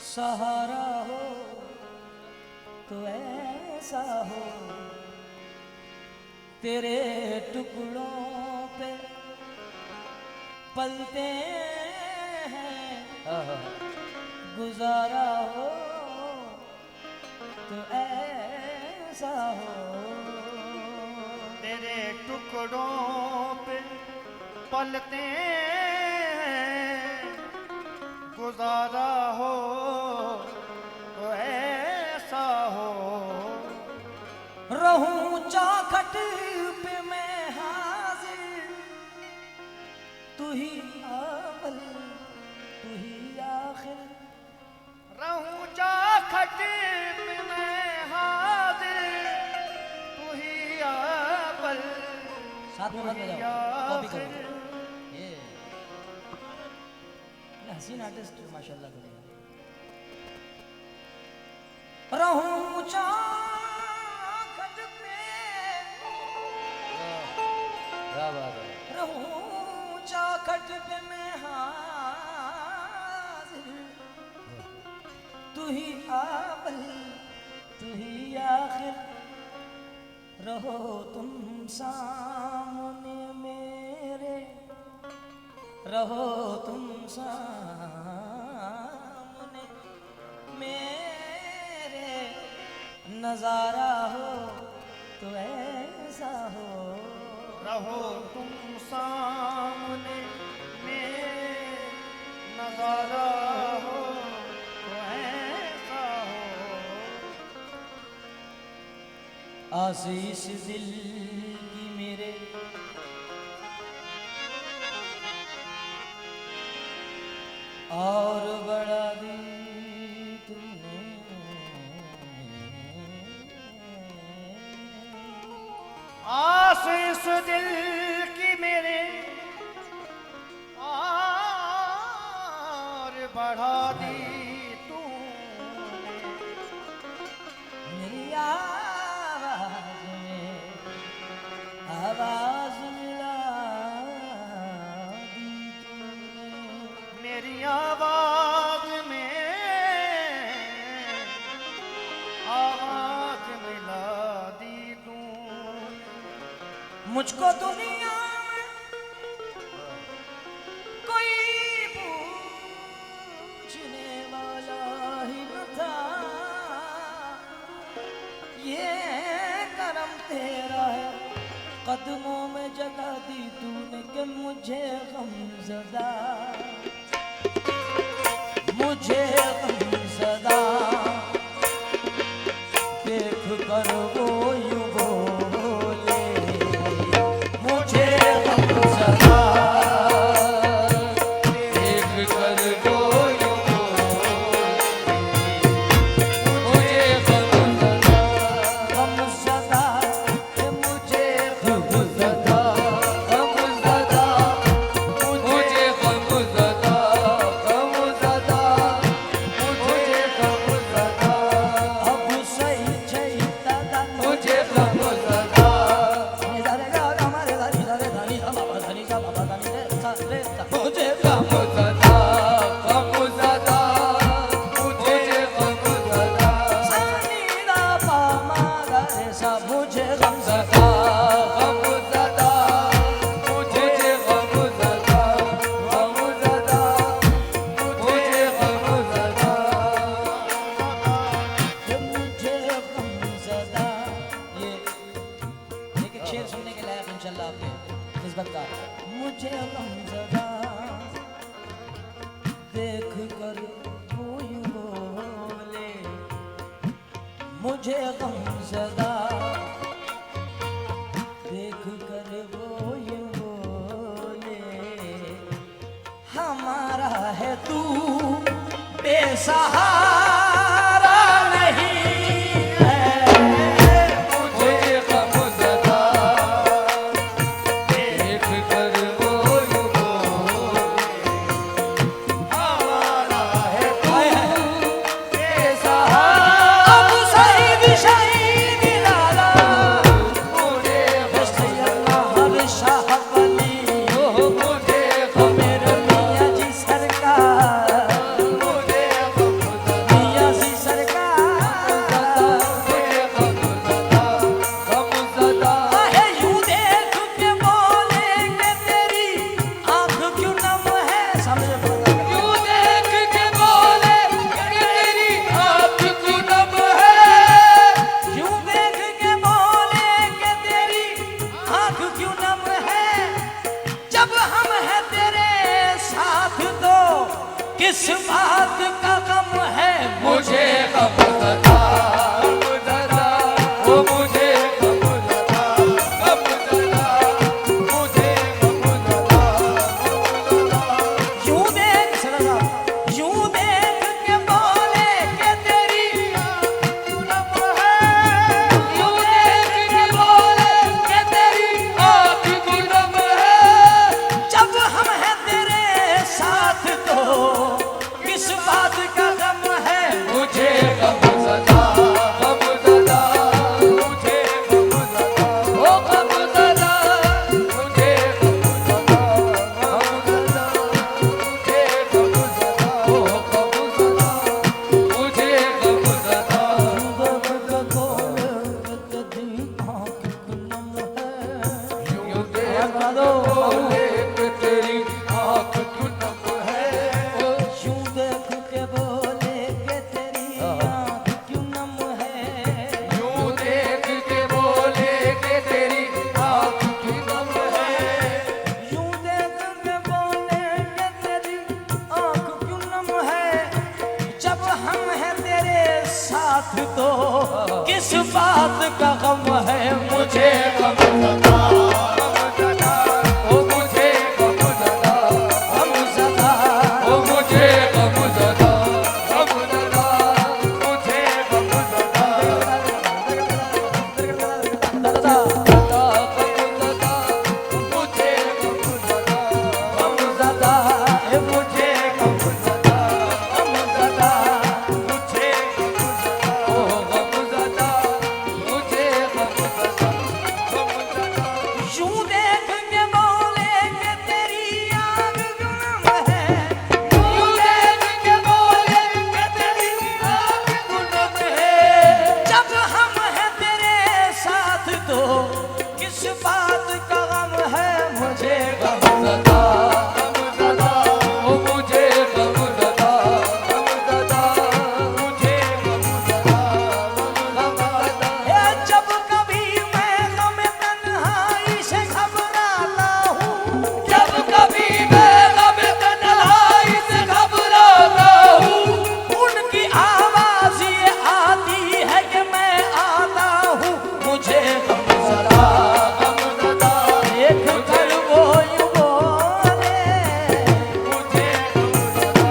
सहारा हो तो ऐसा हो, तेरे टुकड़ों पे पलते हैं। गुजारा हो तो ऐसा हो, तेरे टुकड़ों पे पलते हैं। गुजारा हो तो ऐसा हो, रहूं चौखट पे मैं हाजिर, तू ही अव्वल तू ही आखिर। रहूं चौखट पे मैं हाजिर, तू ही अव्वल साथ में मत बजाओ, कॉपी करो। ये हसीन आर्टिस्ट माशाल्लाह करेगा। रहूं चौखट पे, क्या बात है। रहूं चौखट पे मैं हाजिर, तू ही अव्वल तू ही आखिर। रहो तुम सामने मेरे, रहो तुम सामने मेरे, नजारा हो तो ऐसा हो। रहो तुम सामने मेरे, नजारा हो तो ऐसा हो। आशीष दिल की मेरे, और बड़ा दी तुमने। आशीष दिल की मेरे और बढ़ा दी तूने। मेरी आवाज मिला दी तुमने। मेरी आवाज में आवाज मिला दी तूने। मुझको दुनिया में कोई पूछने वाला ही न था, ये करम तेरा है कदमों में जगह दी तूने। कि मुझे गमज़दा, मुझे गमज़दा देख कर वो यूं बोले। मुझे गमज़दा देख कर वो यूं बोले। मुझे गमज़दा, गमज़दा कि मुझे गमज़दा, गमज़दा मुझे गमज़दा, गमज़दा मुझे गमज़दा। अब सही सही दादा मुझे गमज़दा। रे गा हमारे धानी रे धानी सा बाबा धानी सा बाबा धानी रे सा रे सा। मुझे गमज़दा, गमज़दा मुझे गमज़दा। सानी दा पा मा गा रे सा। मुझे गमज़दा, गमज़दा मुझे गमज़दा, गमज़दा मुझे गमज़दा। कि मुझे गमज़दा। ये एक शेर सुनने के लायक इंशाल्लाह आपके निस्बत का। मुझे गमज़दा देख कर वो यूं बोले। मुझे गमज़दा देख कर वो यूं बोले। हमारा है तू बेसहारा नहीं है। मुझे गमज़दा देख कर वो यूं बोले। हमारा है तू बेसहारा। अब शहीद शहीद लाला मुझे गमज़दा। हर शाह वली हो मुझे मेरे मियाँ जी सरकार। मुझे किस बात का गम है मुझे गम सदा, गम सदा, ओ मुझे गम सदा, गम सदा, मुझे गम सदा, गम सदा। यूं देख सदा यूं देख के बोले के तेरी नम है, यूं देख के बोले कि तेरी आँख गुलाब है। जब हम हैं तेरे साथ तो किस बात का गम है मुझे गम सदा, गम सदा, मुझे गम सदा, ओ गम सदा, मुझे गम सदा, गम सदा, मुझे गम सदा, ओ गम सदा, मुझे गम सदा। यूं देख बोले कि तेरी आँख क्यों नम है। यूं देख के बोले के तेरी आँख क्यों नम है यूं देख के बोले कि तेरी आँख क्यों नम है। यूं देख के बोले के तेरी आँख क्यों नम है जब हम हैं तेरे साथ तो किस बात का गम है मुझे गम सदा, गम सदा, ओ मुझे गम सदा, गम सदा ओ मुझे गम सदा, गम सदा, मुझे गम सदा, सदा, सदा, गम सदा, मुझे गम सदा, गम सदा, ए मुझे गम सदा, गम सदा, मुझे गम सदा, ओ गम सदा, मुझे गम सदा, गम सदा। यूं देख के बोले के तेरी आँख क्यों नम है यूं देख के बोले कि तेरी आँख क्यों नम है। जब हम हैं तेरे साथ तो किस बात का गम है मुझे गम सदा, गम सदा, ओ मुझे गम सदा, गम सदा, मुझे गम सदा, गम सदा। ए जब कभी मैं गम तन्हाई से घबराता हूँ जब कभी मैं गम तन्हाई से घबराता हूँ, उनकी आवाज ये आती है कि मैं आता हूँ मुझे गम सदा, गम सदा, देख कर वो यूं बोले मुझे गम सदा,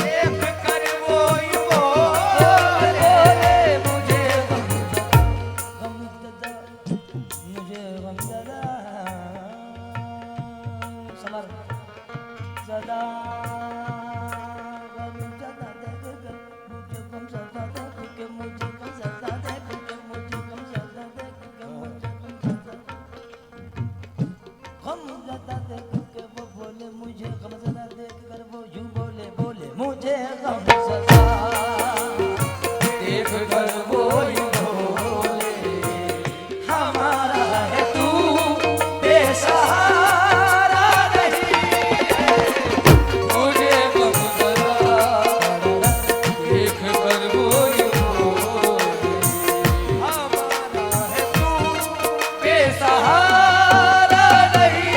देख कर वो यूं बोले, मुझे गम गमज़दा मुझे गमज़दा समर ज़दा गमज़दा देख कर मुझे गमज़दा देख के मुझे गमज़दा देख के मुझे गमज़दा देख के मुझे गमज़दा देख के वो बोले मुझे गमज़दा देख कर वो यूं बोले बोले मुझे गमज़दा देख कर वो यूं बोले, हमारा है तू बेसहारा नहीं मुझे गम सदा, देख कर वो यूं बोले, हमारा है तू बेसहारा नहीं।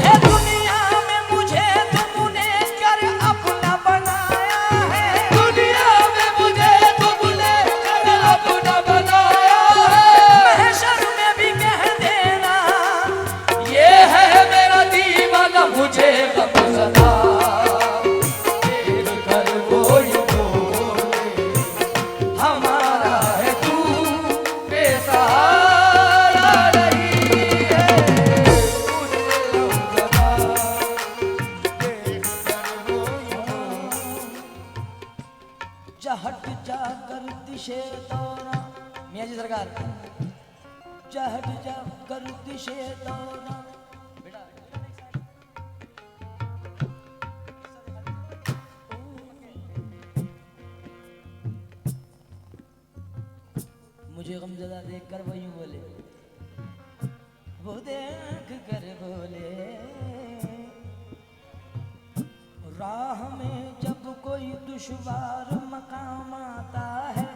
है दुनिया में मुझे तुमने कर अपना बनाया है दुनिया में मुझे तुमने कर अपना बनाया है। महशर में भी कह देना ये है मेरा दीवाना, मुझे गम सदा, देख कर वो यूं बोले, हमारा है तू बेसहारा नहीं है। मुझे गम सदा, देख कर वो यूं बोले। चहट जाकर दिशे दौरा मियाँ जी सरकार चहट जाकर दिशे दौरा मुझे गमज़दा देख कर वो यूं बोले वो देख कर बोले राह में जब कोई दुश्वार मकाम आता है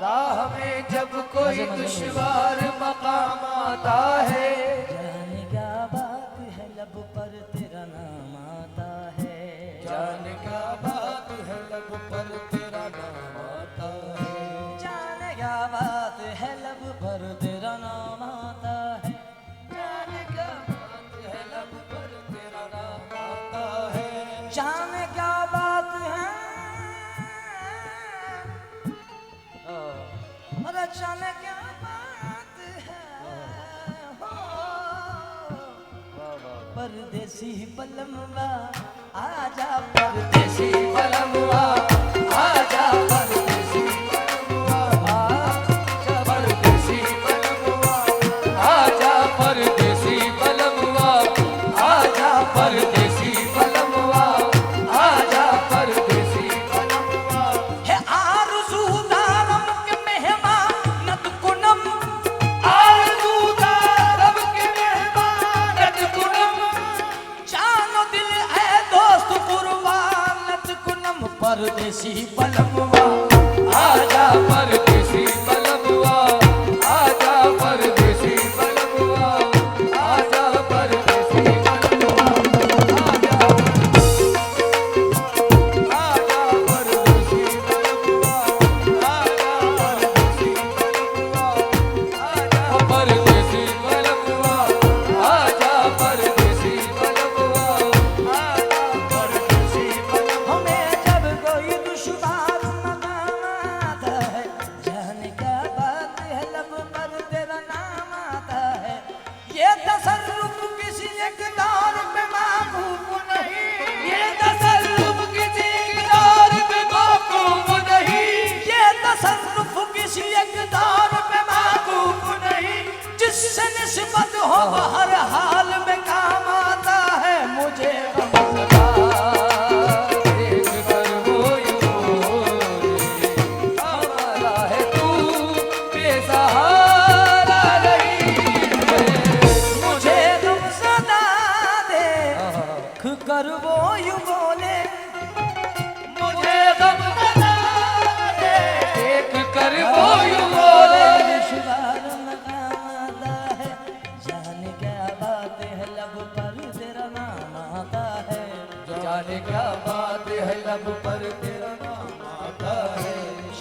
राह में जब कोई दुश्वार मकाम आता है, जाने क्या बात है लब पर तेरा नाम आता है जान क्या बात है लब पर तेरा नाम आता है जान क्या बात है लब पर तेरा नाम आता है जान क्या बात है लब पर तेरा नाम आता है जान क्या बात है अरे जान क्या बात है हो। परदेसी बलमवा आजा परदेसी बलमवा आजा परदेसी आजा परदेसी बलमुआ आजा परदेसी बलमुआ आजा परदेसी बलमुआ है आरज़ू दारम के मेहमान नत कुनम आरज़ू दारम के मेहमान नत कुनम जानो दिल है दोस्त कुर्बान नत कुनम परदेसी बलमवा आजा परदेसी बलमुआ आजा परदेसी बलमुआ आजा परदेसी बलमुआ आजा परदेसी बलमुआ आजा परदेसी बलमुआ आजा परदेसी बलमुआ आजा परदेसी बलमुआ आजा परदेसी बलमुआ हमें जब कोई दुश्वार मकाम आता है जान क्या बात है लब पर तेरा नाम आता है ये तसर्रुफ किसी एक दौर पे माकूफ नहीं ये तसल्लुफ किसी इक़्तिदार पे मौकूफ नहीं ये तसर्रुफ किसी एक दौर पे माकूफ नहीं जिससे निस्बत हो वो हर हाल में काम आता है मुझे गमज़दा देख कर वो हमारा है तू बेसहारा नहीं है मुझे गमज़दा देख कर वो यूं बोले मुझे गम बता दे देख कर वो यूं बोले दुश्वार मकाम आता है जान क्या बात है लब पर तेरा नाम आता है जाने क्या बात है लब पर तेरा नाम आता है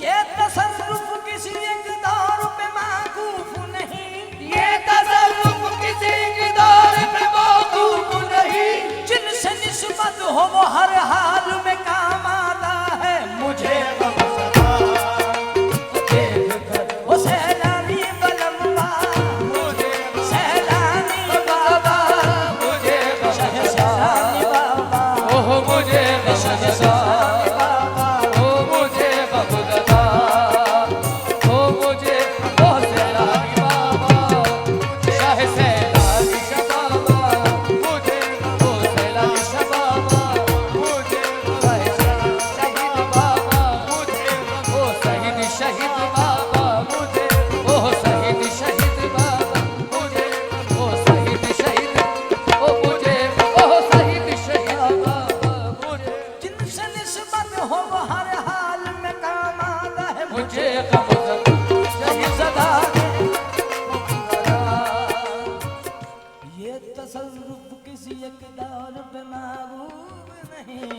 ये तसर्रुफ किसी एक दौर पे माकूफ नहीं ये तसल्लुफ किसी इक़्तिदार पे मौकूफ नहीं जिनसे निस्बत हो वो हर हाल में काम आता है मुझे गमज़दा देख कर वो सैलानी बलमवा मुझे सैलानी बाबा मुझे सैलानी बाबा ओह मुझे गमज़दा ओ मुझे गमज़दा ओ मुझे ओ सैलानी बाबा शाह सैलानी शबाबा मुझे ओ सैलानी शबाबा मुझे शहीद बाबा मुझे ओ शहीद शहीद बाबा मुझे ओ शहीद शहीद बाबा मुझे ओ शहीद शहीद ओ मुझे ओ शहीद शहीद बाबा मुझे जिनसे निस्बत हो वो हर हाल में काम आता है मुझे गमज़दा ये तसर्रुफ किसी एक दौर पे महबूब नहीं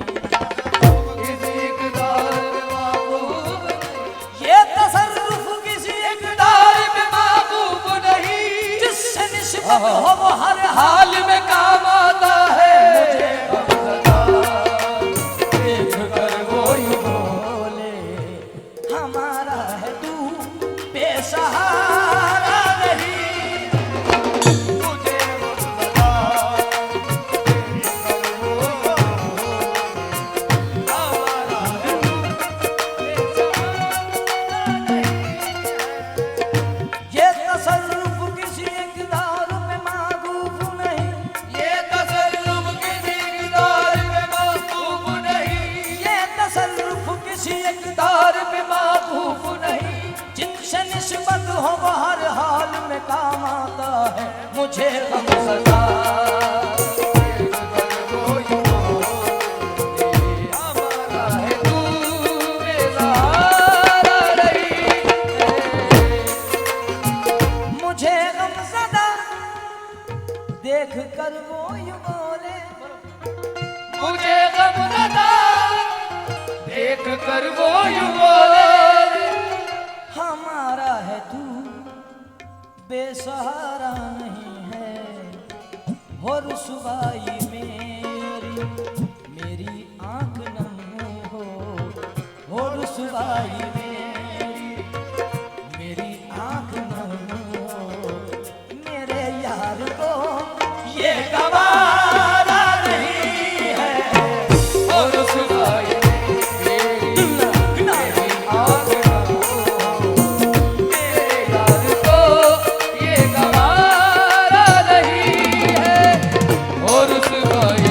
किसी इक़्तिदार पे महबूब नहीं ये तसर्रुफ किसी एक इक़्तिदार पे महबूब नहीं जिससे निस्बत हो वो हर हाल हाल में काम आता है मुझे गमज़दा देख कर वो यूं बोले हमारा है तू बेसहारा नहीं मुझे गमज़दा हमारा है तू ये तसर्रुफ किसी एक दौर पे माकूफ नहीं ये तसल्लुफ किसी इक़्तिदार पे मौकूफ नहीं ये तसर्रुफ किसी एक तार पे महबूब नहीं जिनसे निस्बत हो वो हर हाल में काम आता है मुझे गमज़दा देख कर वो यूं बोले हमारा है तू बेसहारा नहीं मुझे गमज़दा देख कर वो यूं बोले मुझे गमज़दा कर वो यूं बोले, हमारा है तू बेसहारा नहीं है, हो रुसवाई मेरी आंख नम हो रुसवाई मेरी आंख नम हो, मेरे यार को ये गवारा नहीं है, और रुसवाई मेरी आंख न हो, मेरे यार को ये गवारा नहीं है, और रुसवाई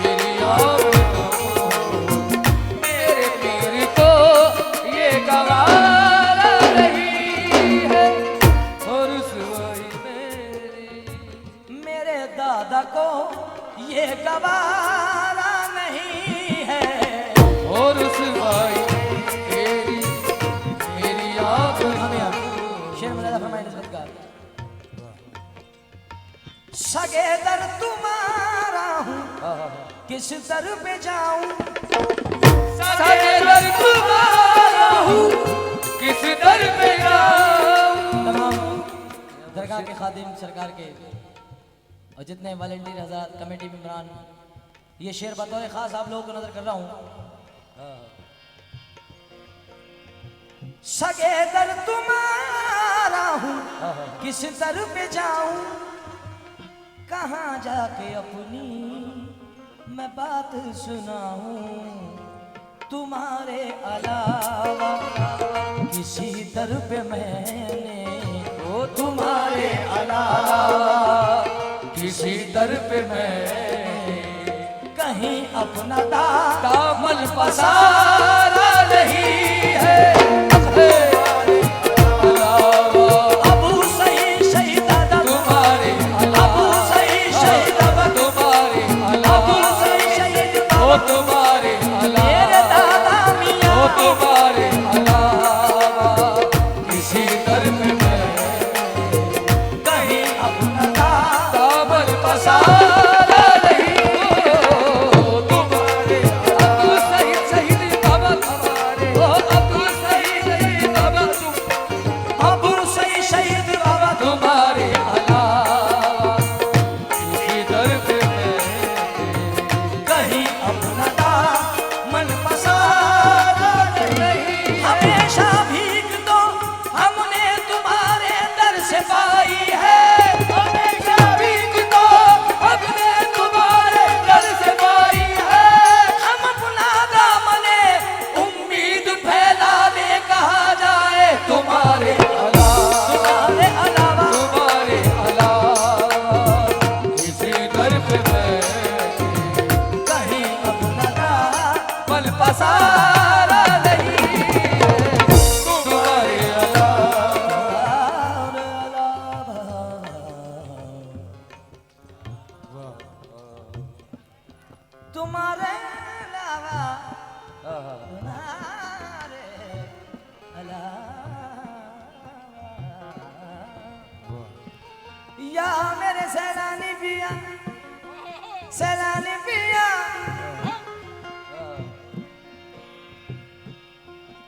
मेरी आंख न हो, मेरे पीर को ये गवारा नहीं है, और रुसवाई मेरे दादा को ये गवारा नहीं है, और रुसवाई मेरी आंख न हो। शेर मर्यादा फरमाइए सदकार। सगे दर तुम्हारा हूँ, किस दर पे जाऊं, सगे दर तुम्हारा हूँ, किस दर पे जाऊं। तमाम दरगाह के खादिम सरकार के और जितने वॉलंटियर हज़रात कमेटी मेंबरान, ये शेर बतौर खास आप लोगों को नजर कर रहा हूँ। सगे दर तुम्हारा हूँ, किस दर पे जाऊं, कहाँ जाके अपनी मैं बात सुनाऊं, तुम्हारे अलावा किसी दर पे मैंने, ओ तुम्हारे अलावा किसी दर पे मैं कहीं अपना दामन पसारा नहीं है, अबू सही शहीद दादा, तुम्हारे अबू सही शहीद दादा, तुम्हारे अबू सही शहीद ओ दादा, तुम्हारे मेरे दादा मियां, ओ तुम्हारे अलावा किसी दर पे मैं कहीं अपना दामन पसारा नहीं हो, तुम्हारे अब्दुल सईद शहीद बाबा हमारे, ओ अब्दुल सईद शहीद बाबा अबू सही शहीद बाबा, तुम्हारे अलावा किसी दर पे मैं कहीं अपना मन पसारा नहीं, हमेशा भीख तो हमने तुम्हारे दर से पाई है, हमेशा भीख तो हमने तुम्हारे दर से पाई है, हम अपना दामने उम्मीद फैलाने कहा जाए, तुम्हारे अलावा तुम्हारे अलावा किसी दर पे मैं कहीं अपना पल पसारा नहीं है, तुम्हारे तुम्हारे अलावा तुम्हारे अलावा, या मेरे सैलानी पिया, सैलानी पिया,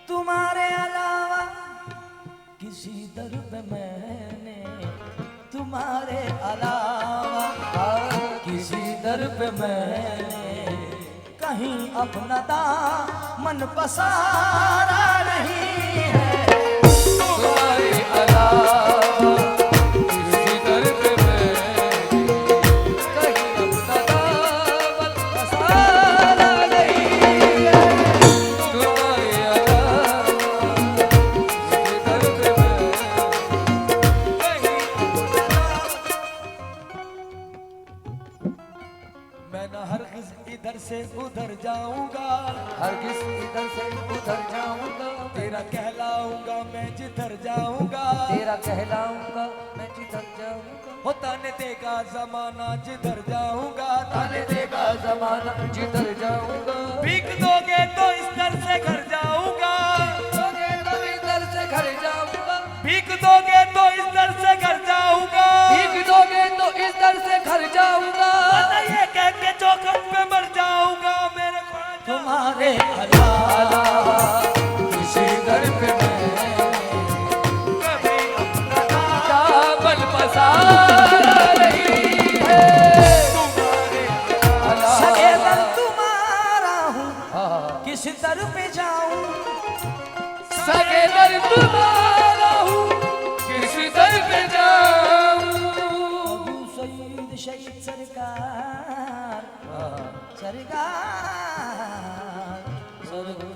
तुम्हारे अलावा किसी दर पे मैंने, तुम्हारे अलावा किसी दर पे मैंने कहीं अपना दामन पसारा नहीं है, तुम्हारे अलावा किसी दर पे मैं कहीं अपना दामन पसारा नहीं है, तुम्हारे अलावा किसी दर पे मैं कहीं मैं न हर इधर से उधर जाऊंगा, हरगिज़ इधर से उधर जाऊंगा, तेरा कहलाऊंगा मैं जिधर जाऊंगा, तेरा कहलाऊंगा मैं जिधर जाऊंगा, होता ने देगा जमाना जिधर जाऊंगा, ताने देगा जमाना जिधर जाऊंगा, भीख दोगे तो इस दर से घर जाऊंगा, दोगे तो इधर से घर जाऊंगा, भीख दोगे तो इस दर से घर जाऊंगा, भीख दोगे तो इस दर से घर जाऊंगा, वरना ये कह के चौखट पे मर जाऊंगा, मेरे ख्वाजा तुम्हारे तुम्हारे अलावा किसी दर पे मैं कभी अपना दामन पसारा नहीं है। तुम्हारे सगे दर तुम्हारा हूँ हाँ, किस दर पे जाऊं सगे दर तुम्हारा हूँ किसी दर पे जाऊं। अबू सईद शहीद सरकार सरकार सरकार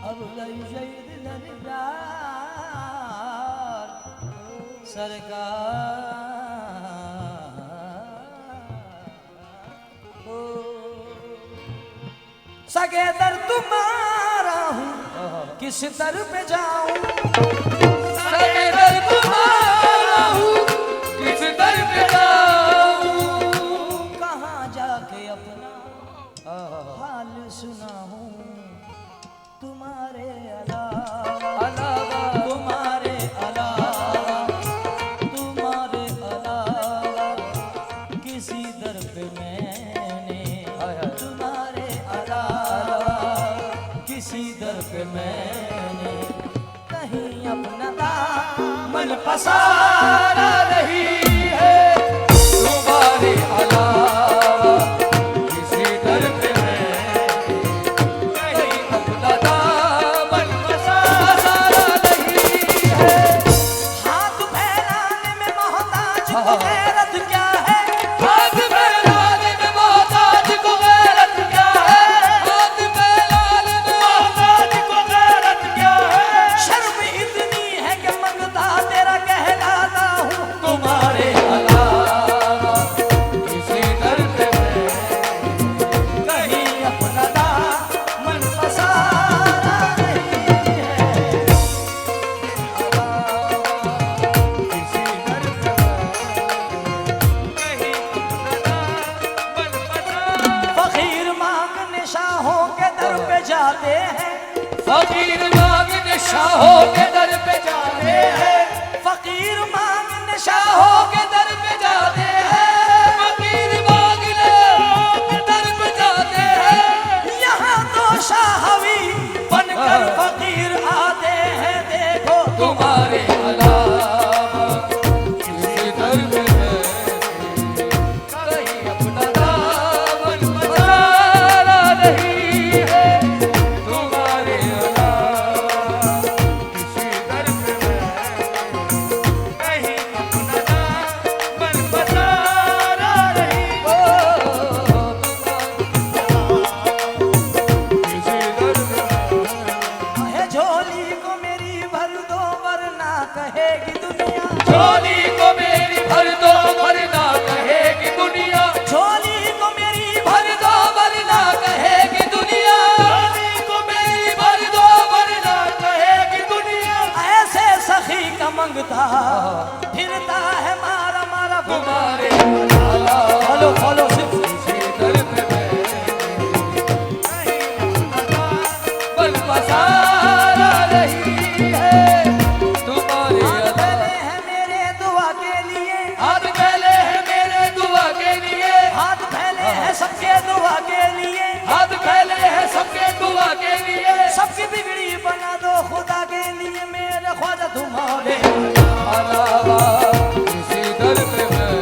अबू शहीद सरकार सरकार सगे दर तुम्हारा हूँ किस दर पे जाऊं सगे दर तुम्हारा हूँ किस दर पे जाऊं। कहाँ जाके अपना हाल सुनाऊं तुम्हारे अलावा तुम्हारे अलावा तुम्हारे अलावा किसी दर पे मैंने तुम्हारे अलावा किसी दर पे मैंने कहीं अपना दामन पसारा नहीं है। तुम्हारे अलावा किसी दर पे मैं कहीं अपना दामन पसारा नहीं है। हाथ फैलाने में मोहताज को गैरत क्या है हाथ फैलाने में मोहताज को गैरत क्या है। हाथ फैलाने में मोहताज को गैरत क्या है। शर्म इतनी है कि मंगता तेरा कहलाता हूँ तुम्हारे अलावा किसी दर पे मैं कहीं अपना दामन पसारा नहीं है। किसी दर पे कहीं अपना मन पता फकीर मांगने शाहों के दर पे जाते हैं फकीर मांगने शाहों के दर पे जाते हैं। फकीर मांगने शाहों के दर पे जाते हैं फकीर मांगने दर पे जाते हैं। यहाँ तो शाहवी बनकर फकीर आते हैं देखो तुम्हारे अलावा किसी दर पे मैं कहीं अपना दामन पसारा नहीं है। तुम्हारे अलावा किसी दर पे मैं कहीं अपना मन पसारा नहीं किसी दर पे है झोली को मेरी भर दो वरना कहेगी दुनिया झोली को मेरी भर दो वरना कहेगी दुनिया। झोली को मेरी भर दो वरना कहेगी दुनिया। झोली को मेरी भर दो वरना कहेगी दुनिया। ऐसे सखी का मंगता फिरता है मारा मारा तुम्हारे अलावा फॉलो फॉलो सिर्फ किसी दर पे मैं बल पसारा नहीं है। तुम्हारे हाथ अलावा फैले हैं मेरे दुआ के लिए हाथ फैले हैं मेरे दुआ के लिए। हाथ फैले हैं सबके दुआ के लिए हाथ फैले हैं सबके दुआ के लिए। सबकी बिगड़ी बना दो खुदा के लिए मेरे ख्वाजा तुम्हारे अलावा किसी दर पे मैं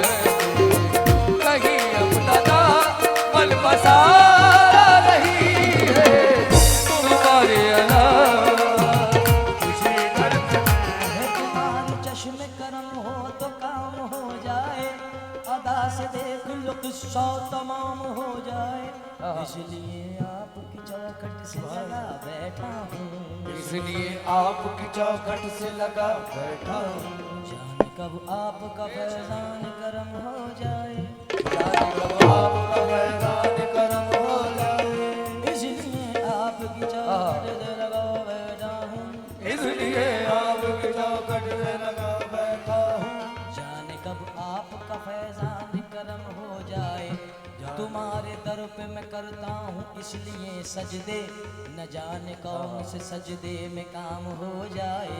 कहीं अपना दामन पसारा नहीं है। तुम्हारे अलावा किसी दर पे है तुम्हारी चश्मे करम हो तो काम हो जाए अदा से देख लो किस्सा तमाम हो जाए इसलिए आपकी चौखट से लगा बैठा हूँ इसलिए आपकी चौखट से लगा बैठा हूँ। जाने कब आपका फैजान करम हो जाए जाने कब आपका फैजान करम हो जाए। इसलिए आपकी चौखट से लगा बैठा हूँ इसलिए आपकी चौखट से लगा बैठा हूँ। जाने कब आपका फैजान करम हो जाए तुम्हारे दर पे मैं करता हूँ इसलिए सजदे न जाने कौन से सजदे में काम हो जाए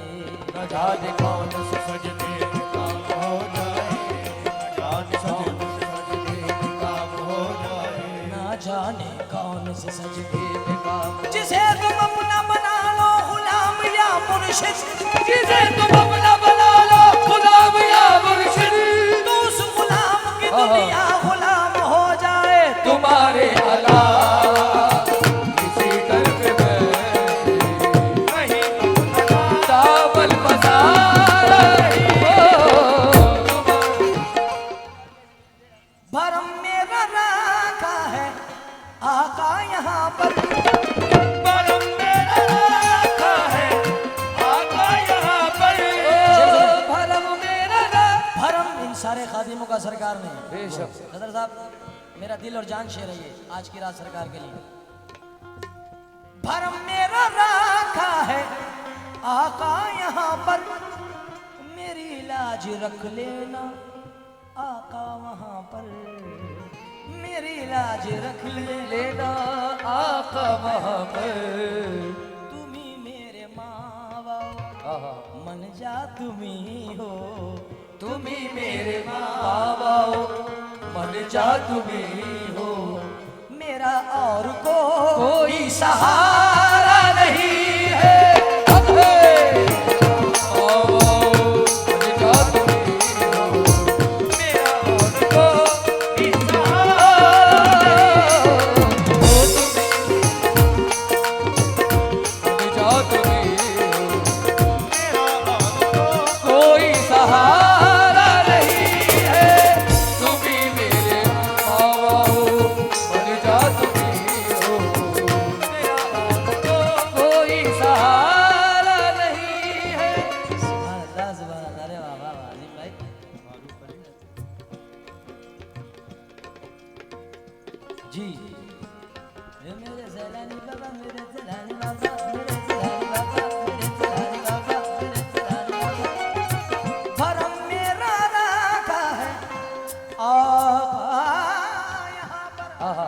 न जाने कौन से सजदे में काम हो जाए। न जाने कौन से सजदे में काम से सज के बेकाब, जिसे तुम अपना बना लो गुलाम या मुर्शिद, जिसे तुम अपना बना लो गुलाम या मुर्शिद, तो उस गुलाम की दुनिया गुलाम हो जाए तुम्हारे अला किसी दर पे कहीं अपना दामन पसारा नहीं हो। भरम मेरा राखा है आका यहाँ पर, परम मेरा रखा है आका यहाँ पर। भरम मेरा ना भरम इन सारे खादिमों का सरकार ने बेशक सदर साहब मेरा दिल और जान शेर है ये आज की रात सरकार के लिए। भरम मेरा राखा है आका यहाँ पर, मेरी लाज रख लेना आका वहाँ पर, मेरी लाज रख लेना आका वहाँ पर। तुम ही मेरे माँ बाप आहा, मन जा तुम ही हो, तुम ही मेरे माँ बाप मन जा तुम्ही हो, मेरा और को कोई सहारा नहीं है। अब है मन जा तुम्ही हो, मेरा और कोई सहारा हो तुम्ही, मन जा तुम्ही हो, मेरा और कोई सहारा नहीं है। तुम्ही मेरे माँ बाप मन जा तुम्ही हो, मेरा और कोई सहारा नहीं है। सुभान अल्लाह, सुभान अल्लाह। अरे वाह वाह वाह, अजीम भाई। जी ये मेरे सैलानी बाबा, मेरे सैलानी बाबा, मेरे सैलानी बाबा, मेरे सैलानी बाबा, मेरे सैलानी बाबा। भरम मेरा राखा है आका यहाँ पर, आहा,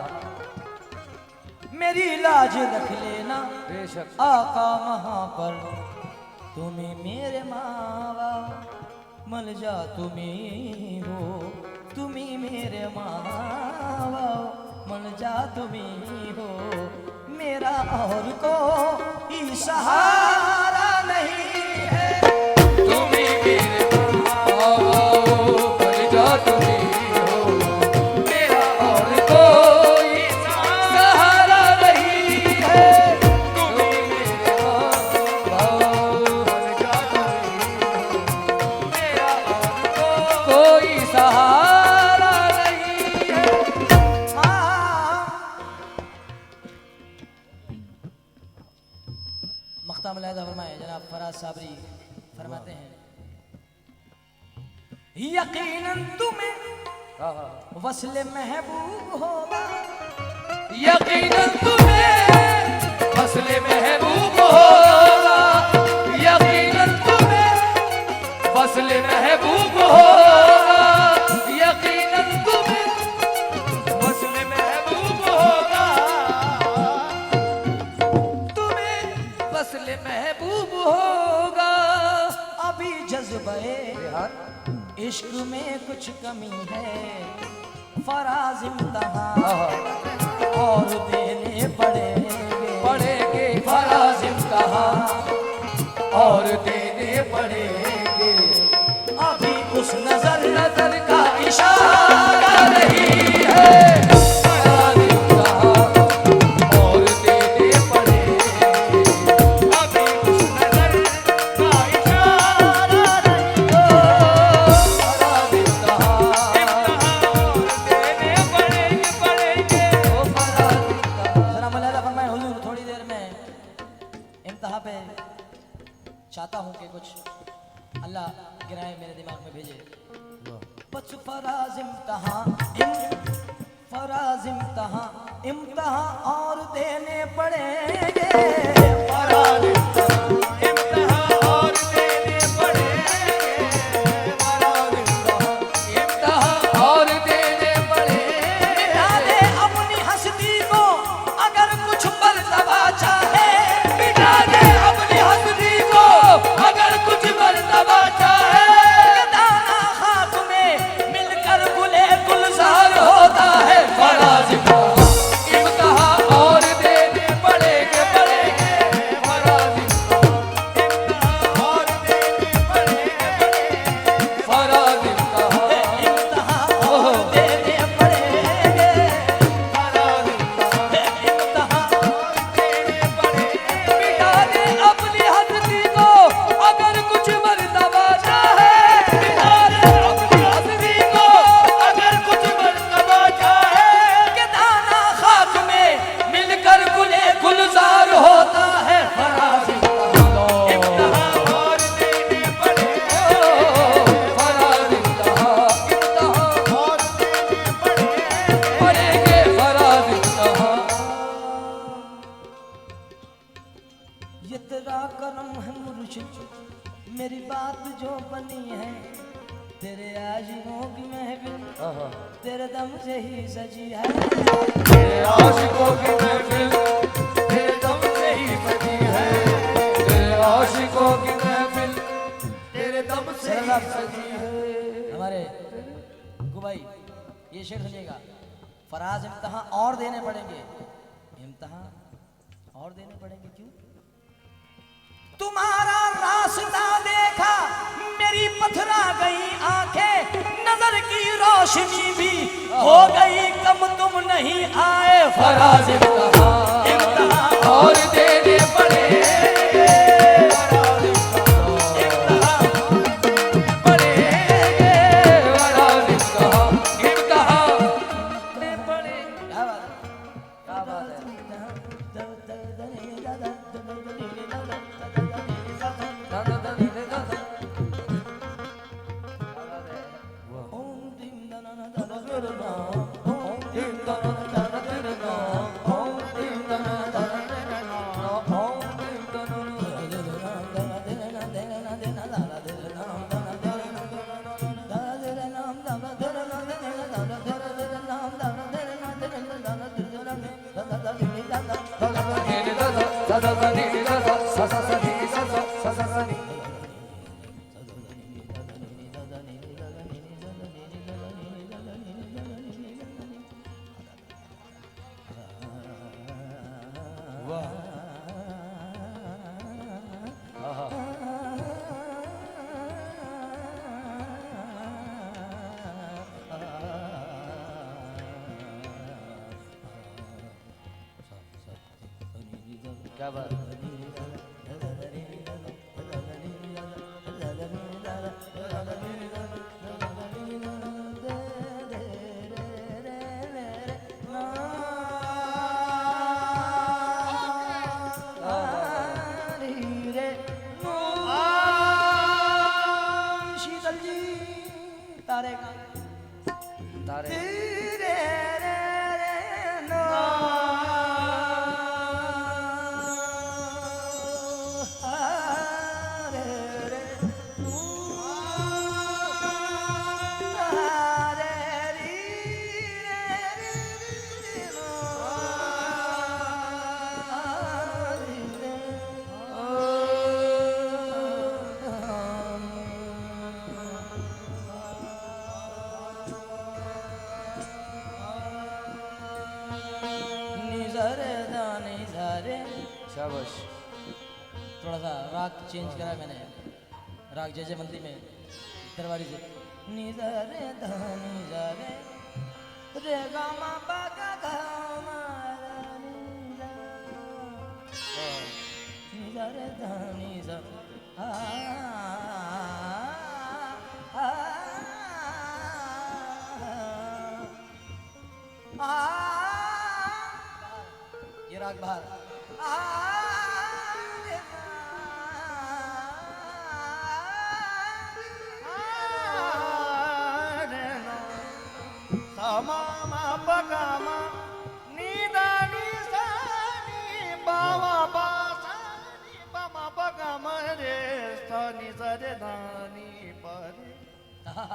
मेरी लाज रख लेना बेशक आका वहाँ पर, तुम्ही मेरे माँ बाप मल जा तुम्ही हो, तुम्ही मेरे माँ बाप मल जा तुम्ही हो, मेरा और कोई सहारा नहीं है। तुम्ही मेरे माँ बाप मन जा तुम्ही हो, मेरा और कोई सहारा नहीं है। तुम्ही मेरे माँ बाप मन जा तुम्ही हो, मेरा और कोई सहारा नहीं है। मख्ताम अलैदा फरमाए जनाब फराज साबरी फरमाते हैं, यकीनन तुम्हें आहा, वस्ल महबूब होगा, यकीनन तुम्हें फसले महबूब होगा, यकीनन तुम्हें फसले महबूब होगा, यकीनन तुम्हें फसले महबूब होगा। तुम्हें फसले महबूब होगा। अभी जज्बे इश्क में कुछ कमी है, फराज इम्तहान और देने पड़ेंगे फराज इम्तिहान और देने पड़ेंगे। अभी उस नजर नजर का इशारा नहीं है, फराज इम्तिहान और देने पड़ेंगे। अभी उस नजर का इशारा नहीं, फराज इम्तिहान देने पड़ेंगे। ओ फराज इम्तिहान। सलाम अलैहि फरमाए हुजूर थोड़ी देर में इम्तिहा पे चाहता हूँ कि कुछ अल्लाह गिराए मेरे दिमाग में भेजे। बस फराज इम्तिहा और देने पड़ेंगे, फराज इम्तिहान और देने पड़ेंगे। फराज इम्तिहान और देने पड़ेंगे। डाले अपनी हस्ती को अगर कुछ मर्तबा चाहे, मिटा दे अपनी हस्ती को अगर कुछ मर्तबा चाहे। दाना खाक में मिलकर गुले गुलजार गुलजार होता है फराज इम्तिहान और तेरे दम से ही सजी है। तेरे आशिकों की महफिल तेरे दम से ही सजी है। तेरे आशिकों की महफिल तेरे दम से ही सजी है। हमारे गुब्बू भाई ये शेर सुनिएगा। फराज इम्तहान और देने पड़ेंगे, इम्तहान और देने पड़ेंगे। क्यों? तुम्हारा रास्ता देखा मेरी पथरा गई आंखें, नजर की रोशनी भी हो गई कम, तुम नहीं आए। फराज इम्तहान और देने पड़ेंगे। क्या बात शीतल जी तारे तारे शाबाश। थोड़ा सा राग चेंज करा मैंने, राग जैसे मंदी में दरबारी से नी सा रे धा नी सा रे गा मा पा गा गा मा रा नी सा रे धा नी सा ये राग बाहर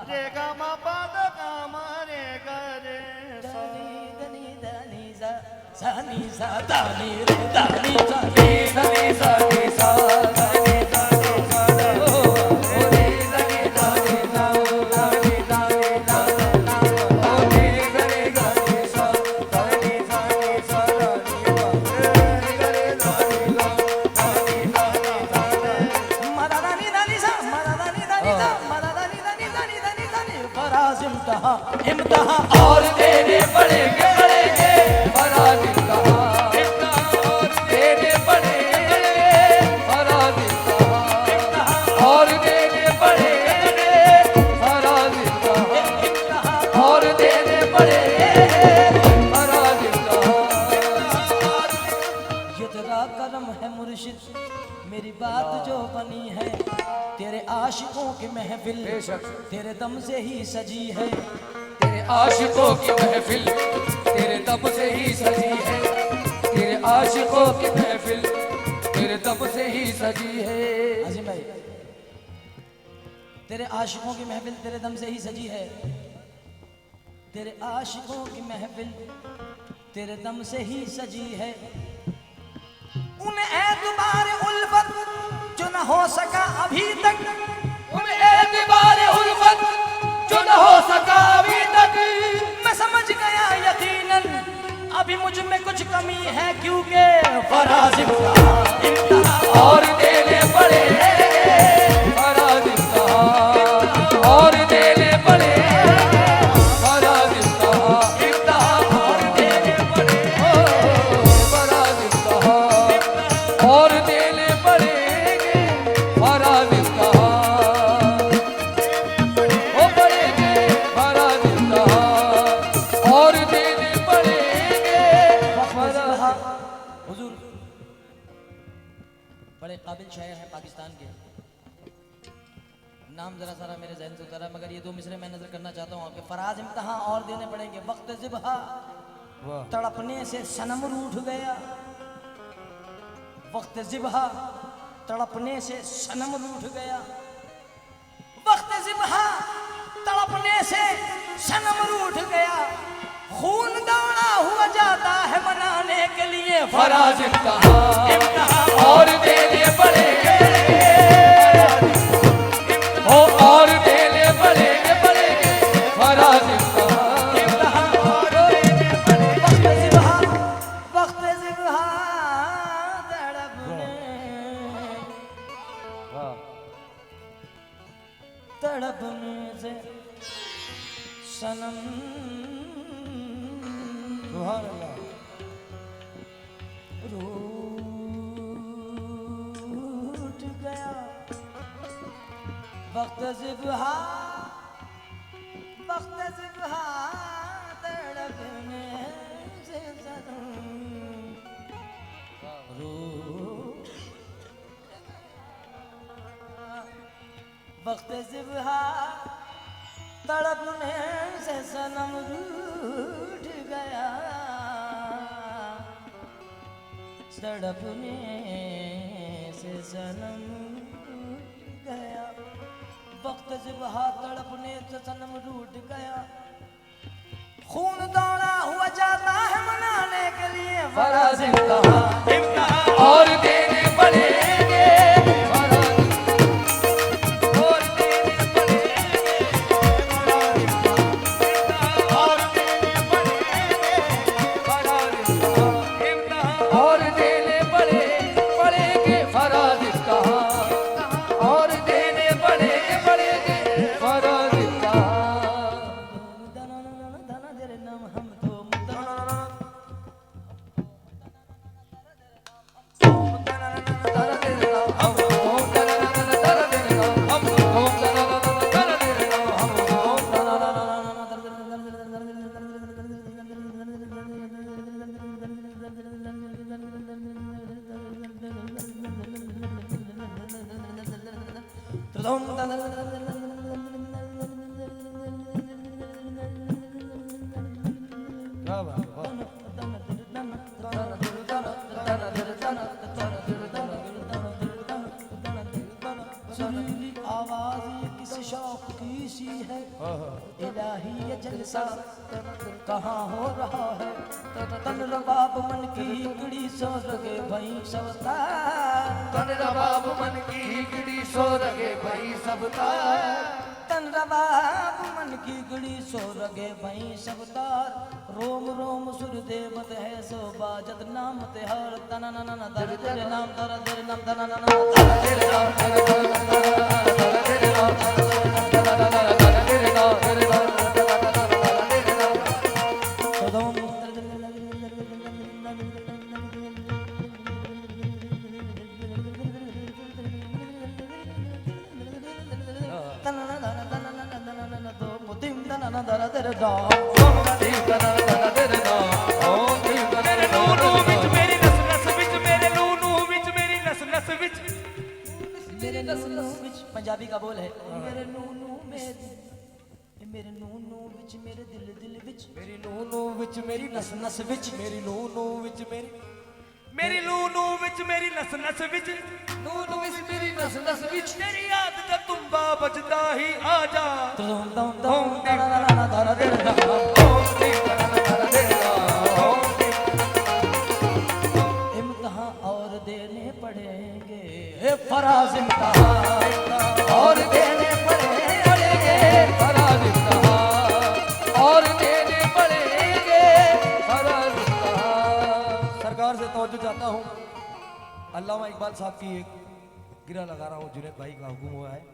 रे गा मा पा द गा मा रे गा रे सा नी दा नी सा नी सा दा नी रे दा नी सा नी सा नी सा नी सा दा नी सा नी सा दा ओ रे दा नी दा नी सा दा नी दा नी दा ओ रे दा नी दा नी सा दा नी सा नी सा दा नी वा रे गा रे दा नी दा नी दा नी सा मा दा नी दा नी सा मा दा नी दा नी सा मा दा नी दा नी दा नी दा नी दा नी फराज इम्तहान और देने पड़ेंगे फराज इम्तहान और देने पड़ेंगे फराज इम्तहान और देने पड़ेंगे फराज इम्तहान और देने पड़ेंगे फराज इम्तहान। ये तेरा करम है मुर्शिद, मेरी बात जो बनी है, तेरे आशिकों की महफिल बेशक तेरे दम से ही सजी है। तेरे आशिकों की महफिल तेरे दम से ही सजी है। तेरे आशिकों की महफिल तेरे दम से ही सजी है। अजीम भाई, तेरे आशिकों की महफिल तेरे दम से ही सजी है। तेरे आशिकों की महफिल तेरे दम से ही सजी है। उन एतबार उल्फत जो न हो सका अभी तक, उन एतबार उल्फत जो न हो सका अभी तक, मैं समझ गया यकीनन अभी मुझ में कुछ कमी है, क्योंकि फराज इम्तिहान और देने पड़ेंगे, फराज इम्तिहान और देने पड़ेंगे, फराज इम्तिहान और देने पड़ेंगे, फराज इम्तिहान और देने पड़ेंगे, फराज इम्तिहान ओ पड़ेंगे, फराज इम्तिहान और देने पड़ेंगे, फराज। हुजूर बड़े काबिल शायर हैं पाकिस्तान के, नाम जरा सारा मेरे जहन से उतरा, मगर ये दो मिसरे मैं नजर करना चाहता हूँ आपके। फराज इम्तिहान और देने पड़ेंगे, वक्त ज़िबहा तड़पने से सनम रूठ गया, वक्त ज़िबहा तड़पने से सनम रूठ गया, वक्त ज़िबहा तड़पने से सनम रूठ गया, खून दौड़ा हुआ जाता है मनाने के लिए फराज इम्तिहान और देने पड़ेंगे, ओ और देने पड़ेंगे, पड़ेंगे फराज इम्तिहान और देने पड़ेंगे। वक्त ज़िबहा तड़पने तड़पने से सनम रूठ गया, वक्त ज़िबहा तड़पने से सनम रूठ, वक्त ज़िबहा तड़पने से सनम रूठ गया, तड़पने से सनम गया, वक्त ज़िबहा तड़पने से सनम रूठ गया, खून दौड़ा हुआ जाता है मनाने के लिए फराज इम्तिहान और देने पड़ेंगे, फराज और देने पड़ेंगे, फराज इम्तिहान और देने पड़ेंगे, फराज इम्तिहान और देने पड़ेंगे, फराज इम्तिहान और देने पड़ेंगे, पड़ेंगे फराज इम्तिहान। धना तेरे नाम हम तो सुरीली आवाज ये किस शौक की सी है, इलाही ये जलसा कहाँ हो रहा है, तन रबाब मन की कड़ी सो रगे भई सबता, तन रबाब मन की हिकड़ी सो रगे भई सबता, तन रबाब मन की कड़ी सो रगे भई सबता, रोम रोम सुर देवत है सो बाजत नाम तिहार, तना ना ना दर तेरे नाम दर तेरे नाम तना ना ना तेरे नाम तेरे नाम तेरे नाम तेरे नाम तेरे नाम पंजाबी का बोल है, मेरे नूनू में मेरे नूनू विच मेरे दिल दिल विच मेरी नूनू विच मेरी नस नस विच मेरी नूनू विच मेरी मेरी नूनू विच मेरी नस नस विच नूनू विच मेरी नस नस विच तेरी याद दा तुम्बा बजदा ही आ जा तुम दम दम दा दा दा दा दा दा दा तवज्जो चाहता हूँ, अल्लामा इकबाल साहब की एक गिरा लगा रहा हूँ, जुनैद भाई का हुक्म हुआ है।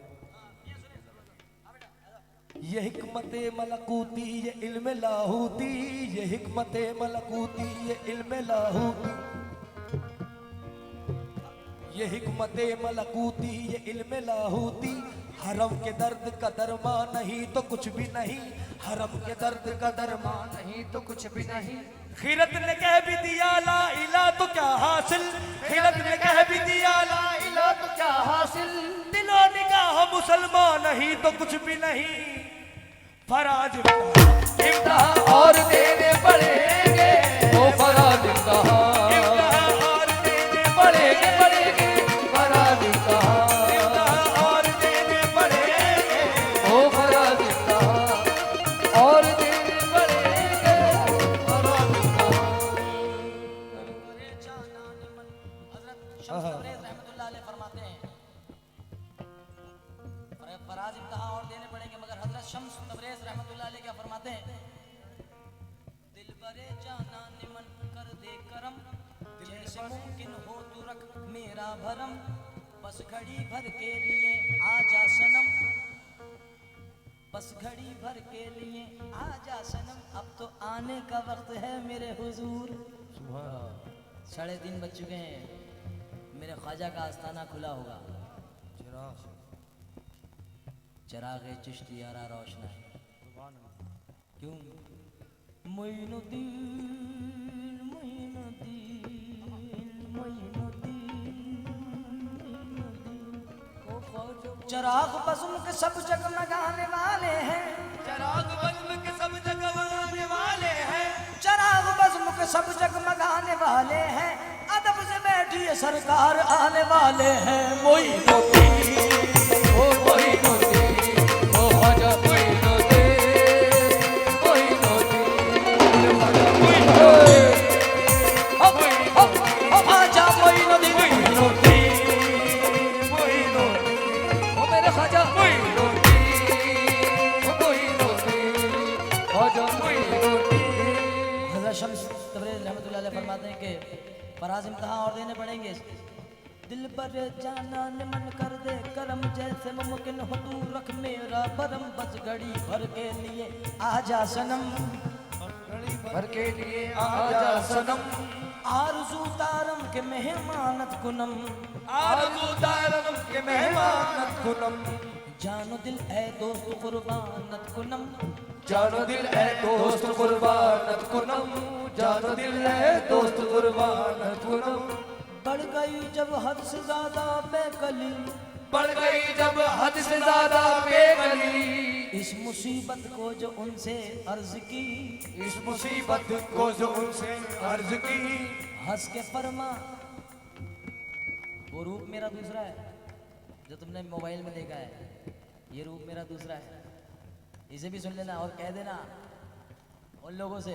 ये हिकमत मलकूती ये इल्म लाहूती, ये हिकमत मलकूती ये इल्म लाहूती, ये हिकमत मलकूती ये इल्म लाहूती, हरम के दर्द का दरमा नहीं तो कुछ भी नहीं, हरम के दर्द का दरमा नहीं तो कुछ भी नहीं। खीरत ने कह भी दिया ला इला तो क्या हासिल, खीरत ने कह भी दिया ला इला तो क्या हासिल, दिलो निगाह मुसलमान नहीं तो कुछ भी नहीं। फराज इम्तिहान और देने पड़ेंगे ओ फराज इम्तिहान और देने पड़ेंगे पड़ेंगे फराज इम्तिहान और देने पड़ेंगे ओ फराज इम्तिहान और देने पड़ेंगे फराज इम्तिहान। फरमाते हैं फराज इम्तिहान और देने पड़ेंगे, मगर हजरत शम्स तबरेज रहमतुल्लाह अलैह क्या फरमाते हैं? दिल बरे जाना निमन कर दे करम, जैसे मुमकिन हो तू रख मेरा भरम, बस घड़ी भर के लिए आजा सनम, बस घड़ी भर के लिए आजा सनम, अब तो आने का वक्त है मेरे हुजूर। 3:30 बज चुके हैं, मेरे ख्वाजा का आस्थाना खुला होगा। चराग चिश्ती यारा रोशना क्यों? मोइनुद्दीन मोइनुद्दीन मोइनुद्दीन, चराग बज़्म के सब जगमगाने वाले हैं, चराग बज़्म के सब जगमगाने वाले हैं, चराग बज़्म के सब जगमगाने वाले हैं, अदब से बैठिए सरकार आने वाले हैं। मोइनुद्दीन ओ मोइनुद्दीन ओ ख्वाजा मोइनुद्दीन मोइनुद्दीन ख्वाजा मोइनुद्दीन मोइनुद्दीन ओ मेरे ख्वाजा मोइनुद्दीन ख्वाजा मोइनुद्दीन। हज़रत शम्स तबरेज़ रहमतुल्लाह अलैह फरमाते हैं कि फराज इम्तिहान और देने पड़ेंगे। दिल पर जाना मन कर दे करम, जैसे मुमकिन हो तू रख मेरा भरम, बस घड़ी भर के लिए आजा सनम, भर के लिए आजा सनम, आरज़ू तारम के मेहमानत कुनम, आरज़ू दारम के मेहमानत कुनम, जानो दिल ए दोस्त कुर्बानत कुनम, जानो दिल है दोस्त कुर्बानत कुनम, जानो दिल है दोस्त कुर्बानत कुनम। बढ़ गई जब हद से ज्यादा बेकली, बढ़ गई जब हद से ज्यादा बेगली, इस मुसीबत को जो उनसे अर्ज की, इस मुसीबत को जो उनसे अर्ज की, हंस के फरमा वो रूप मेरा दूसरा है जो तुमने मोबाइल में देखा है, ये रूप मेरा दूसरा है, इसे भी सुन लेना और कह देना उन लोगों से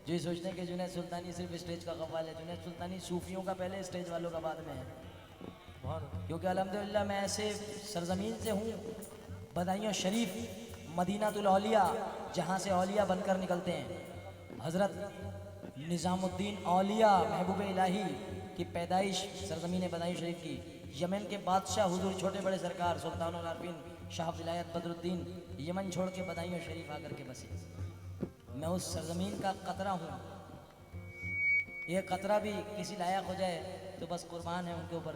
जो ये सोचते हैं कि जुनैद सुल्तानी सिर्फ स्टेज का कव्वाल है। जुनैद सुल्तानी सूफियों का पहले, स्टेज वालों का बाद में है, क्योंकि अल्हम्दुलिल्लाह मैं ऐसे सरजमीन से हूँ, बदायूं शरीफ मदीनातुल औलिया, जहाँ से औलिया बनकर निकलते हैं। हज़रत निज़ामुद्दीन औलिया महबूब इलाही की पैदाइश सरजमीन बदायूं शरीफ की, यमन के बादशाह हुजूर छोटे बड़े सरकार सुल्तानुल आरफीन शाह विलायत बदरुद्दीन यमन छोड़ के बदायूं शरीफ आकर के बसे। मैं उस सरजमीन का कतरा हूँ, ये कतरा भी किसी लायक हो जाए तो बस कुर्बान है उनके ऊपर।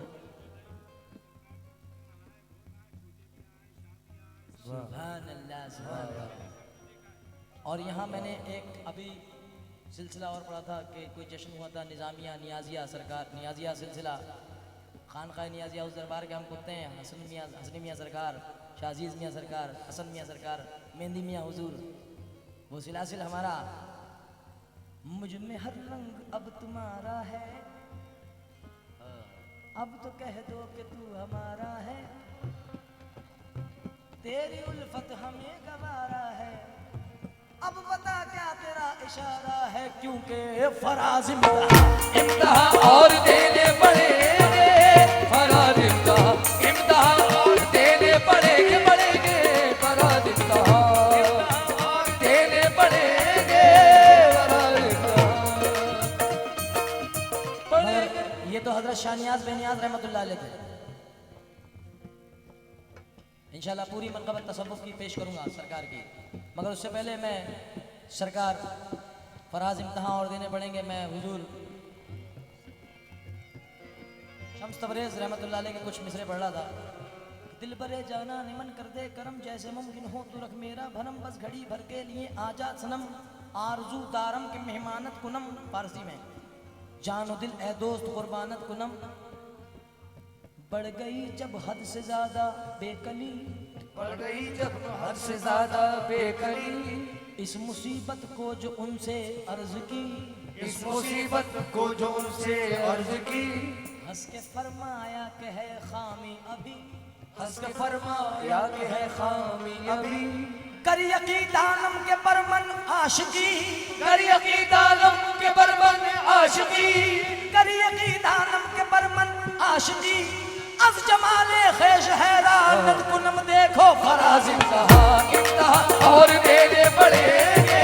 सुभान अल्लाह सुभान अल्लाह। और यहाँ मैंने एक अभी सिलसिला और पढ़ा था कि कोई जश्न हुआ था निज़ामिया नियाजिया सरकार, नियाजिया सिलसिला, खानकाह नियाजिया उस दरबार के हम कुत्ते हैं, हसनी मियाँ सरकार, शाहजीज़ मियाँ सरकार, हसन मियाँ सरकार, मेहंदी मियाँ हुजूर, वो सिलासिल हमारा। मुझ में हर रंग अब तुम्हारा है, अब तो कह दो कि तू हमारा है, तेरी उल्फत हमें गवारा है, अब बता क्या तेरा इशारा है, क्योंकि फराज इम्तिहान और देने पड़ेंगे, फराज इम्तिहान और देने पड़ेंगे, फराज इम्तिहान देने पड़ेंगे, फराज शाहनियाज बेनियाज रहमतुल्लाह अलैह थे। इंशाल्लाह पूरी मनक़बत तसव्वुफ़ की पेश करूंगा सरकार की, मगर उससे पहले मैं सरकार फराज इम्तिहान और देने पड़ेंगे। मैं हुजूर शम्स तबरेज़ रहमतुल्लाह अलैह के कुछ मिसरे पढ़ रहा था। दिल बरे जाना निमन कर दे करम, जैसे मुमकिन हो तो रख मेरा भरम, बस घड़ी भर के लिए आजा सनम, आरजू दारम के मेहमानत कुनम। फारसी में जानो दिल ए दोस्त कुर्बानत कुनम, बढ़ गई जब हद से ज्यादा बेकली, बढ़ गई जब हद से ज्यादा बेकली, इस मुसीबत को जो उनसे अर्ज की, इस मुसीबत को जो उनसे अर्ज की, हंस के फरमाया कि है खामी अभी, हंस के फरमाया कि है खामी अभी, कर यकीदानम के बरमन आशिकी, कर यकीदानम के बरमन आशिकी, कर यकीदानम के बरमन आशिकी, अज जमाले ख़ैश हैरानत कुनम देखो फराज इम्तिहान और देने पड़ेंगे।